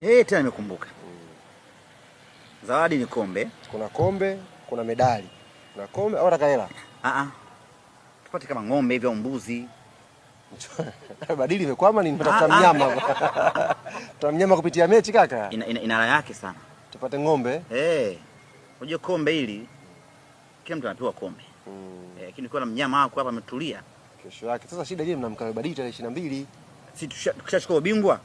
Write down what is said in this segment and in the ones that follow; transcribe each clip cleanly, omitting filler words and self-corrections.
Tena nimekumbuka. Zawadi ni kombe. Kuna kombe, kuna medali. Kuna kombe au nataka hela? Tupate kama ng'ombe hivi au mbuzi. Badili imekwama ni nitafuta mnyama hapa. Tuta mnyama kupitia mechi kaka. Ina raha yake sana. Tupate ng'ombe. Unajua kombe hili kila mtu anapewa kombe. Lakini kwa na mnyama wako hapa ametulia. Kesho yake. Sasa shida je, mnamkawe Badili tarehe 22? Si tukishachukua ubingwa.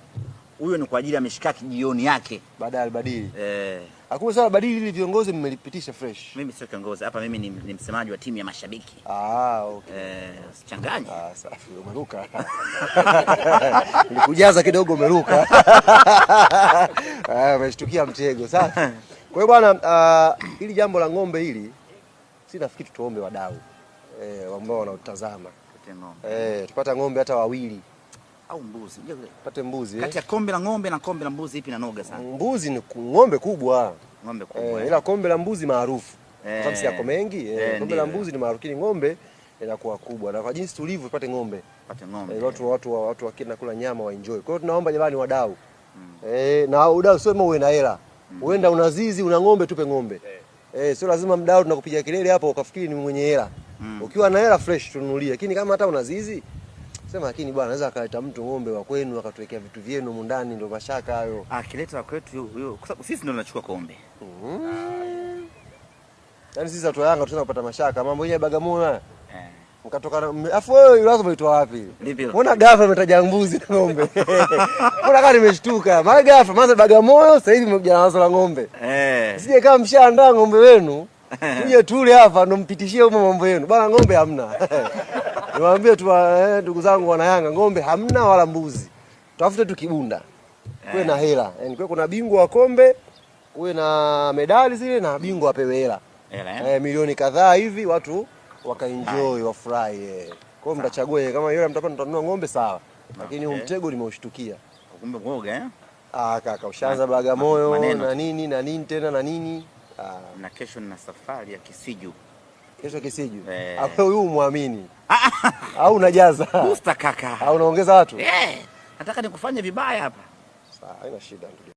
Huyo ni kwa ajili ya mishikaki jioni yake baada ya Badili. Hakuna sawa Badili ili viongozi mmelipitisha fresh. Mimi sio kiongozi. Hapa mimi ni msemaji wa timu ya mashabiki. Okay. Usichanganye. Safi umeruka. Nilikujaza kidogo umeruka. Umeshtukia mtego. Safi. Kwa hiyo bwana, hili jambo la ng'ombe hili si nafikiri tuombe wadau ambao wanaotazama. Tupata ng'ombe hata wawili au mbuzi. Pate mbuzi. Kati ya kombe la ng'ombe na kombe la mbuzi ipi inanoga sana? Mbuzi ni ng'ombe kubwa. Ng'ombe kubwa. Ila kombe la mbuzi maarufu. Kwa sababu si yako mengi, kombe la mbuzi ni maarufu, lakini ng'ombe inakuwa kubwa. Na kwa jinsi tulivyo pate ng'ombe. Pate ng'ombe. Watu wakina kula nyama wa enjoy. Kwa hiyo tunaomba jamani wadau. Na udau sio uwe na hela. Uenda una zizi, una ng'ombe, tupe ng'ombe. Sio lazima mdau tunakupigia kelele hapo ukafikiri ni mwenye hela. Ukiwa na hela fresh tununulie. Lakini kama hata una zizi sema, lakini bwana anaweza akaleta mtu ng'ombe wa kwenu akatuwekea vitu vyenu mundani, ndio mashaka hayo. Akileta wa kwetu huyo kwa sababu sisi ndio tunachukua kombe. Yaani sisi watu wa Yanga tunaweza kupata mashaka mambo yenyewe Bagamoyo. Mkatoka afu wewe lazima uitoa wapi? Mbona ghafla umetaja mbuzi na ng'ombe? Mbona kama nimeshtuka? Maana ghafla maana Bagamoyo sasa hivi mmekuja na wazo la ng'ombe. Sije kama mshaandaa ng'ombe wenu. Uje tule hapa ndo mpitishie huko mambo yenu. Bwana ng'ombe hamna. Niwaambie tu ndugu zangu wana Yanga, ng'ombe hamna wala mbuzi. Tafute tu kibunda. Kuwe na hela. Yaani kuwe kuna bingwa wa kombe, kuwe na medali zile na bingwa apewe hela. Milioni kadhaa hivi watu wakaenjoy, wafurahi. Kwa hiyo mtachagua kama yule mtapata mtanunua ng'ombe sawa. Lakini mtego nimeushtukia. Kumbe ngoga kaka ushaanza Bagamoyo na nini tena na nini? Na kesho nina safari ya Kisiju. Kesho Kisiju. Hapo huyu muamini. Au unajaza? Booster kaka. Au unaongeza watu? Nataka nikufanye vibaya hapa. Sawa, haina shida ndugu.